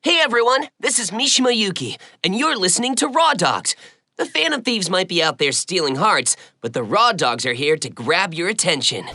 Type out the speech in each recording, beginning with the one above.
Hey everyone, this is Mishima Yuki, and you're listening to Raw Dogs. The Phantom Thieves might be out there stealing hearts, but the Raw Dogs are here to grab your attention.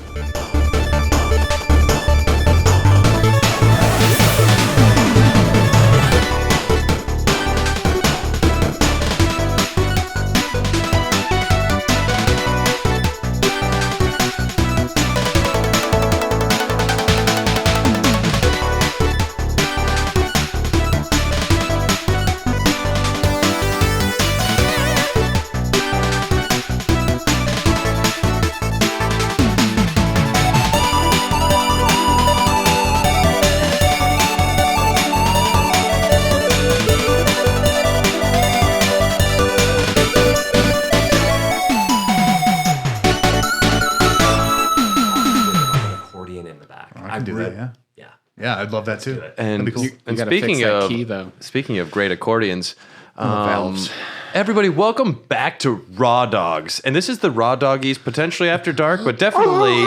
Yeah, I'd love that too. And, that'd be cool. And speaking of great accordions, everybody, welcome back to Raw Dogs. And this is the Raw Doggies, potentially after dark, but definitely.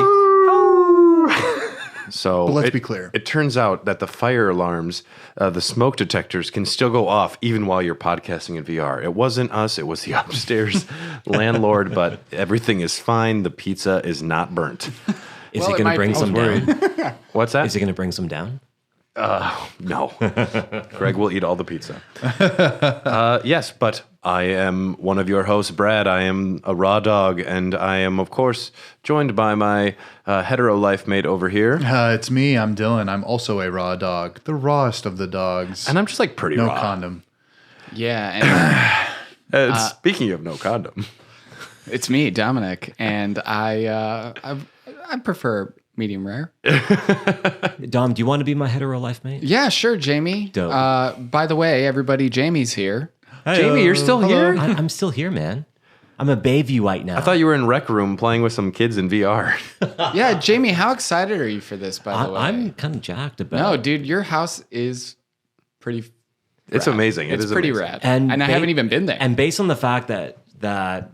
So but let's be clear. It turns out that the fire alarms, the smoke detectors, can still go off even while you're podcasting in VR. It wasn't us; it was the upstairs landlord. But everything is fine. The pizza is not burnt. Is he going to bring some down? What's that? Is he going to bring some down? No. Greg will eat all the pizza. Yes, but I am one of your hosts, Brad. I am a raw dog, and I am, of course, joined by my hetero life mate over here. It's me. I'm Dylan. I'm also a raw dog. The rawest of the dogs. And I'm just like pretty raw. No condom. Yeah. And speaking of no condom. It's me, Dominic, and I prefer medium rare. Dom, do you want to be my hetero life mate? Yeah, sure, Jamie. Dope. By the way, everybody, Jamie's here. Hey-o. Jamie, you're still here? I'm still here, man. I'm a Bayviewite now. I thought you were in Rec Room playing with some kids in VR. Yeah, Jamie, how excited are you for this, by the way? I'm kind of jacked about it. No, dude, your house is pretty It's rad. amazing. It's pretty rad. And I haven't even been there. And based on the fact that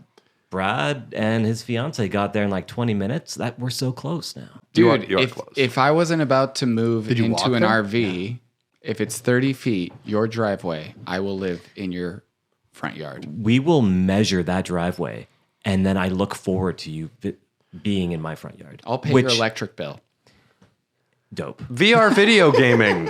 Brad and his fiance got there in like 20 minutes, that we're so close now. Dude, you are close. if I wasn't about to move you into walk an there? RV, if it's 30 feet, your driveway, I will live in your front yard. We will measure that driveway, and then I look forward to you being in my front yard. I'll pay your electric bill. Dope. VR video gaming.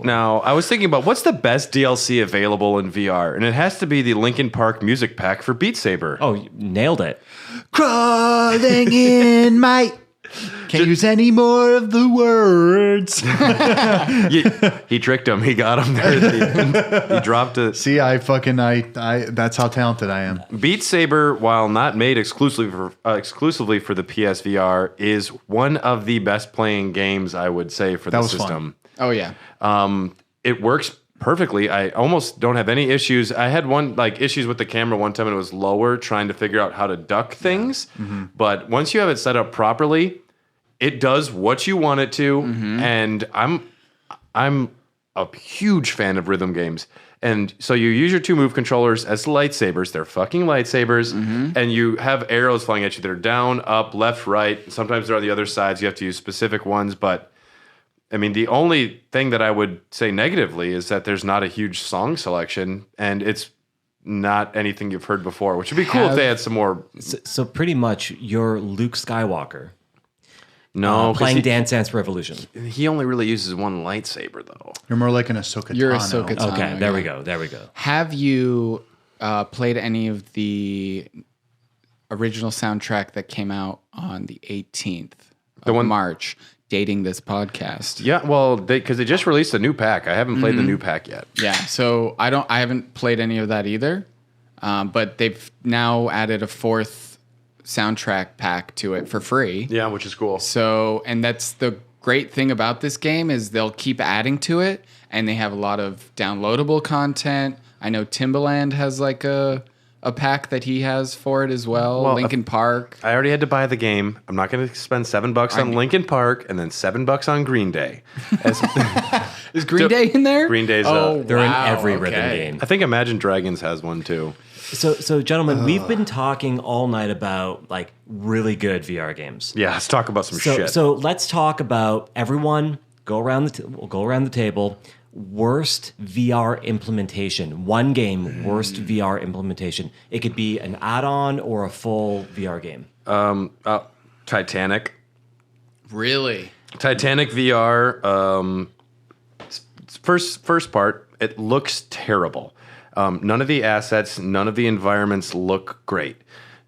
Now, I was thinking about what's the best DLC available in VR, and it has to be the Linkin Park music pack for Beat Saber. Oh, you nailed it. Crawling in my... Can't use any more of the words. He tricked him. He got him there. He dropped it. See, I that's how talented I am. Beat Saber, while not made exclusively for the PSVR, is one of the best playing games, I would say, for the system. Oh, yeah. It works perfectly. I almost don't have any issues. I had issues with the camera one time, and it was lower, trying to figure out how to duck things. Yeah. Mm-hmm. But once you have it set up properly, it does what you want it to. Mm-hmm. And I'm a huge fan of rhythm games. And so you use your two move controllers as lightsabers. They're fucking lightsabers. Mm-hmm. And you have arrows flying at you. They're down, up, left, right. Sometimes they're on the other sides. You have to use specific ones. But I mean, the only thing that I would say negatively is that there's not a huge song selection, and it's not anything you've heard before, which would be cool if they had some more. So pretty much you're Luke Skywalker. No, playing Dance Dance Revolution. He only really uses one lightsaber, though. You're more like an Ahsoka Tano. You're Ahsoka Tano. Okay, there we go. Have you played any of the original soundtrack that came out on the 18th of March? Dating this podcast. Yeah, well, because they just released a new pack. I haven't played the new pack yet. Yeah, so I haven't played any of that either. But they've now added a fourth soundtrack pack to it for free. Yeah, which is cool. So, and that's the great thing about this game is they'll keep adding to it, and they have a lot of downloadable content. I know Timbaland has like a pack that he has for it as well. Linkin Park. I already had to buy the game. I'm not going to spend $7 on Linkin Park and then $7 on Green Day. Is Green Day in there? Green Day's they're in every rhythm game. I think Imagine Dragons has one too. So gentlemen, we've been talking all night about like really good VR games. Yeah, let's talk about some shit. So let's talk about everyone. We'll go around the table. worst VR implementation. One game, worst VR implementation. It could be an add-on or a full VR game. Titanic. Really? Titanic VR. First part, it looks terrible. None of the assets, none of the environments look great.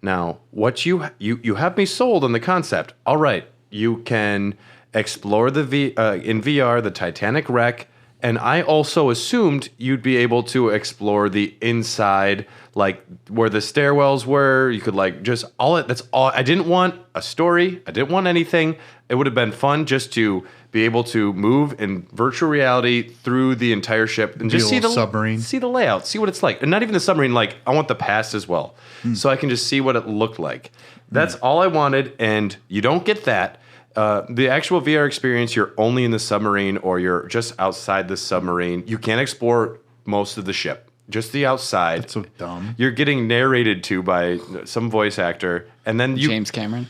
Now, what you have me sold on the concept. All right, you can explore in VR the Titanic wreck, and I also assumed you'd be able to explore the inside, like where the stairwells were. You could like just that's all. I didn't want a story. I didn't want anything. It would have been fun just to be able to move in virtual reality through the entire ship and just see the submarine, see the layout, see what it's like, and not even the submarine. Like I want the past as well, so I can just see what it looked like. That's all I wanted, and you don't get that. The actual VR experience, you're only in the submarine or you're just outside the submarine. You can't explore most of the ship, just the outside. That's so dumb. You're getting narrated to by some voice actor, and then James Cameron?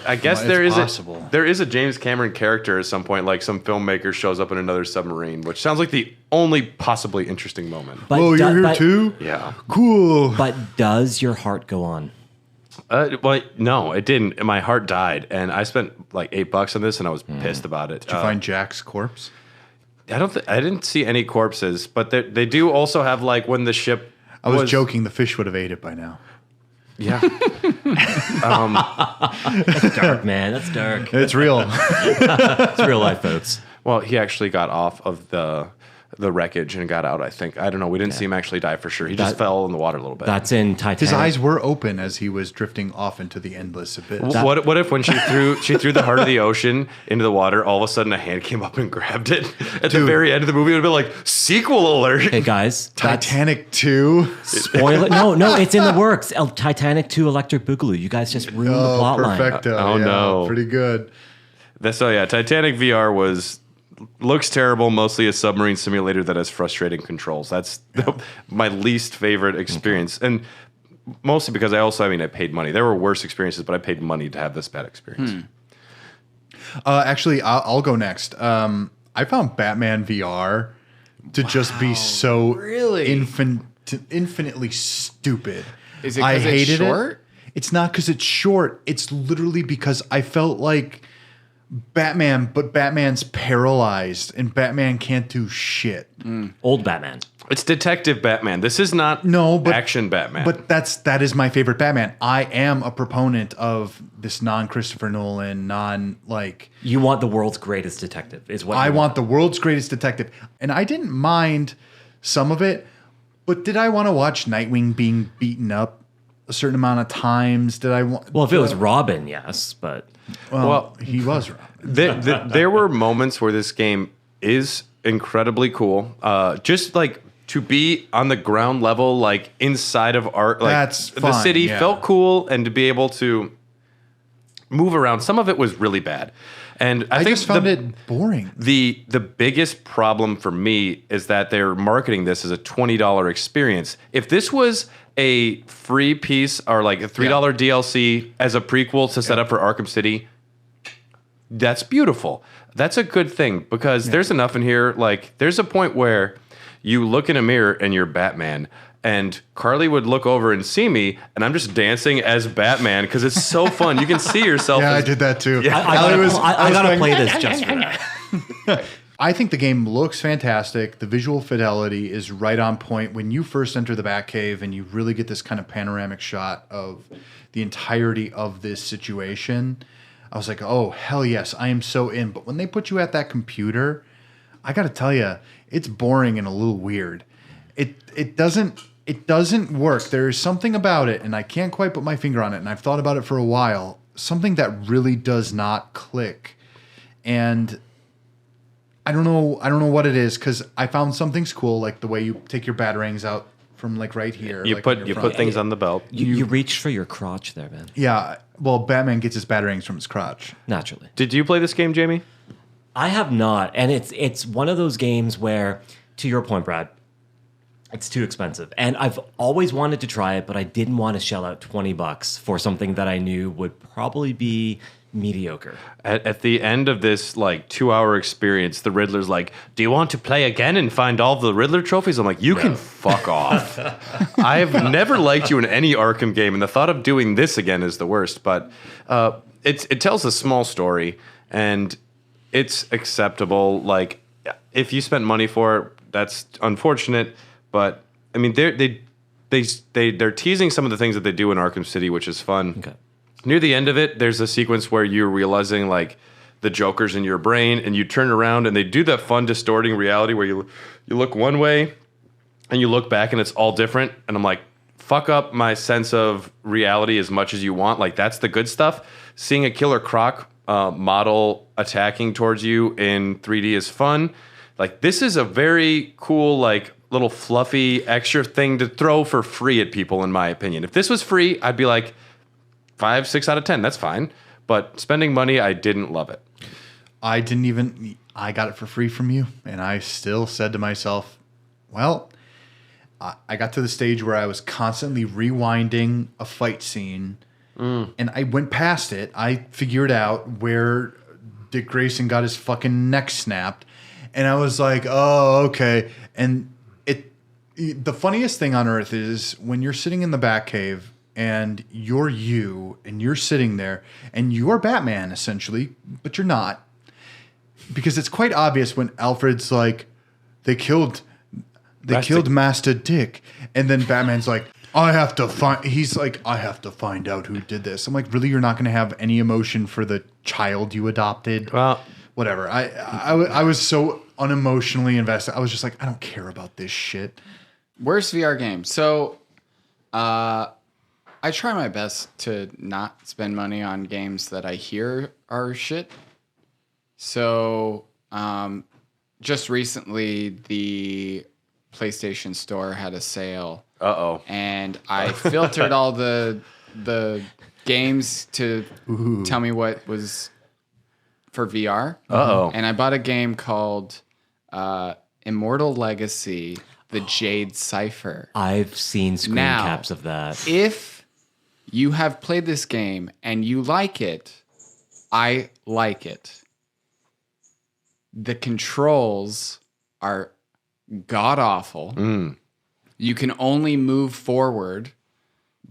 I guess Well, there it's is possible. there is a James Cameron character at some point, like some filmmaker shows up in another submarine, which sounds like the only possibly interesting moment. But Whoa, you're here but- too? Yeah. Cool. But does your heart go on? Well, no, it didn't. My heart died, and I spent like $8 on this, and I was pissed about it. Did you find Jack's corpse? I didn't see any corpses, but they do also have like when the ship. I was joking. The fish would have ate it by now. Yeah. Dark, man. That's dark. It's real. It's real life, folks. Well, he actually got off of the wreckage and got out, I think. I don't know. We didn't see him actually die for sure. He just fell in the water a little bit. That's in Titanic. His eyes were open as he was drifting off into the endless abyss. What if when she threw the heart of the ocean into the water, all of a sudden a hand came up and grabbed it at the very end of the movie? It would have been like, sequel alert. Hey, guys. Titanic 2? Spoiler. No, it's in the works. Titanic 2 Electric Boogaloo. You guys just ruined the plot line. Perfecto. Oh, yeah, no. Pretty good. Titanic VR looks terrible, mostly a submarine simulator that has frustrating controls. That's my least favorite experience. And mostly because I paid money. There were worse experiences, but I paid money to have this bad experience. Actually, I'll go next. I found Batman VR to just be so infinitely stupid. Is it because it's short? It's not because it's short. It's literally because I felt like Batman, but Batman's paralyzed and Batman can't do shit. Old Batman. It's Detective Batman. This is not action Batman. But that is my favorite Batman. I am a proponent of this non-Christopher Nolan, You want the world's greatest detective, is what I want the world's greatest detective. And I didn't mind some of it, but did I want to watch Nightwing being beaten up a certain amount of times? Did I want? Well, if it was Robin, yes, but Well, he was wrong. There were moments where this game is incredibly cool. Just like to be on the ground level, like inside of art, like That's the fine, city yeah. felt cool, and to be able to move around. Some of it was really bad, and I think just found it boring. The biggest problem for me is that they're marketing this as a $20 experience. If this was a free piece or like a $3 DLC as a prequel to set up for Arkham City, that's beautiful. That's a good thing because there's enough in here. Like there's a point where you look in a mirror and you're Batman. And Carly would look over and see me, and I'm just dancing as Batman because it's so fun. You can see yourself. Yeah, I did that too. Yeah. I gotta play this just for that. I think the game looks fantastic. The visual fidelity is right on point. When you first enter the Batcave and you really get this kind of panoramic shot of the entirety of this situation, I was like, oh, hell yes, I am so in. But when they put you at that computer, I got to tell you, it's boring and a little weird. It doesn't work. There is something about it, and I can't quite put my finger on it, and I've thought about it for a while, something that really does not click. And I don't know what it is, because I found some things cool, like the way you take your batarangs out from like right here. You like put in you your put front. things on the belt. You reached for your crotch there, man. Yeah, well, Batman gets his batarangs from his crotch. Naturally. Did you play this game, Jamie? I have not, and it's one of those games where, to your point, Brad, it's too expensive. And I've always wanted to try it, but I didn't want to shell out $20 for something that I knew would probably be mediocre. At the end of this like 2-hour experience, the Riddler's like, "Do you want to play again and find all the Riddler trophies?" I'm like, "You can fuck off." I've never liked you in any Arkham game, and the thought of doing this again is the worst. But it tells a small story, and it's acceptable. Like, if you spent money for it, that's unfortunate. But I mean, they're teasing some of the things that they do in Arkham City, which is fun. Okay. Near the end of it, there's a sequence where you're realizing like the Joker's in your brain, and you turn around and they do that fun distorting reality where you look one way and you look back and it's all different. And I'm like, fuck up my sense of reality as much as you want. Like, that's the good stuff. Seeing a Killer Croc model attacking towards you in 3D is fun. Like, this is a very cool, like, little fluffy extra thing to throw for free at people, in my opinion. If this was free, I'd be like 5, 6 out of 10. That's fine. But spending money, I didn't love it. I got it for free from you, and I still said to myself, well, I got to the stage where I was constantly rewinding a fight scene, and I went past it. I figured out where Dick Grayson got his fucking neck snapped, and I was like, oh, okay. And the funniest thing on earth is when you're sitting in the Batcave and you're you and you're sitting there and you're Batman essentially, but you're not. Because it's quite obvious when Alfred's like, they killed Master Dick. And then Batman's like, I have to find out who did this. I'm like, really? You're not going to have any emotion for the child you adopted? Well, whatever. I was so unemotionally invested. I was just like, I don't care about this shit. Worst VR game. So, I try my best to not spend money on games that I hear are shit. So, just recently, the PlayStation Store had a sale. uh-oh. And I filtered all the games to tell me what was for VR. Uh-oh. And I bought a game called Immortal Legacy: The Jade Cipher. I've seen screen Now, caps of that. If you have played this game and you like it, I like it. The controls are god awful. You can only move forward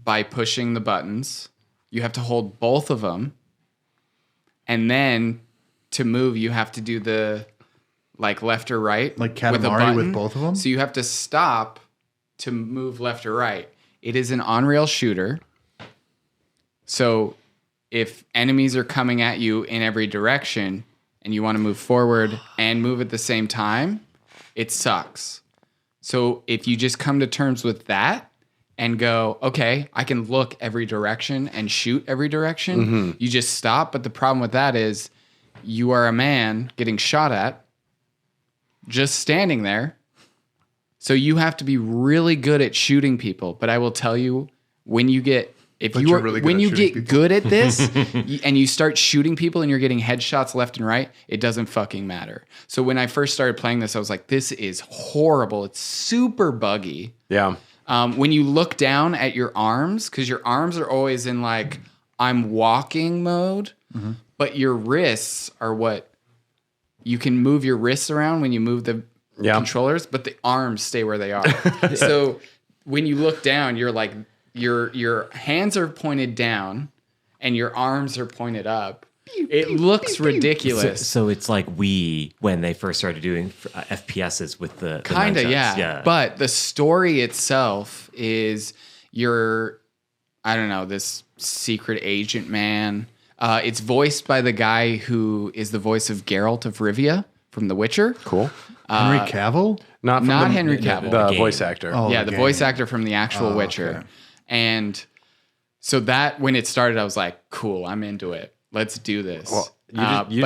by pushing the buttons. You have to hold both of them. And then to move, you have to do the like left or right. Like Katamari with a button. with both of them? So you have to stop to move left or right. It is an on-rail shooter. So if enemies are coming at you in every direction and you want to move forward and move at the same time, it sucks. So if you just come to terms with that and go, okay, I can look every direction and shoot every direction, you just stop. But the problem with that is you are a man getting shot at, just standing there. So you have to be really good at shooting people. But I will tell you, when you get good at this and you start shooting people and you're getting headshots left and right, it doesn't fucking matter. So when I first started playing this, I was like, this is horrible. It's super buggy. Yeah. When you look down at your arms, because your arms are always in like, I'm walking mode, but your wrists are what you can move your wrists around when you move the controllers, but the arms stay where they are. So when you look down, you're like, your hands are pointed down and your arms are pointed up. It looks ridiculous. So it's like when they first started doing FPSs with the kind of, nunchucks. yeah. But the story itself is this secret agent man. It's voiced by the guy who is the voice of Geralt of Rivia from The Witcher. Cool. Henry Cavill? Not Henry Cavill. The voice actor. Oh, the voice actor from the actual Witcher. Okay. And so that when it started, I was like, cool, I'm into it. Let's do this. Well, you